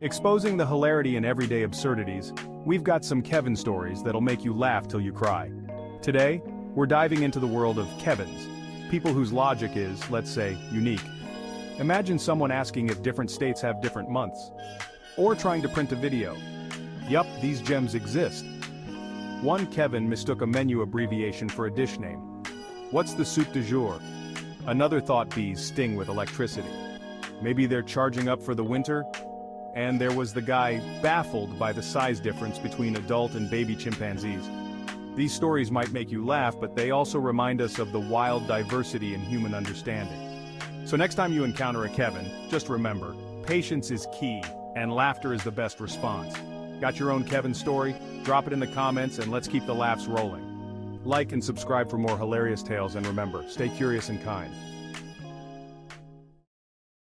Exposing the hilarity in everyday absurdities, we've got some Kevin stories that'll make you laugh till you cry. Today, we're diving into the world of Kevins, people whose logic is, let's say, unique. Imagine someone asking if different states have different months. Or trying to print a video. Yup, these gems exist. One Kevin mistook a menu abbreviation for a dish name. What's the soup du jour? Another thought bees sting with electricity. Maybe they're charging up for the winter? And there was the guy baffled by the size difference between adult and baby chimpanzees. These stories might make you laugh, but they also remind us of the wild diversity in human understanding. So next time you encounter a Kevin, just remember, patience is key, and laughter is the best response. Got your own Kevin story? Drop it in the comments and let's keep the laughs rolling. Like and subscribe for more hilarious tales, and remember, stay curious and kind.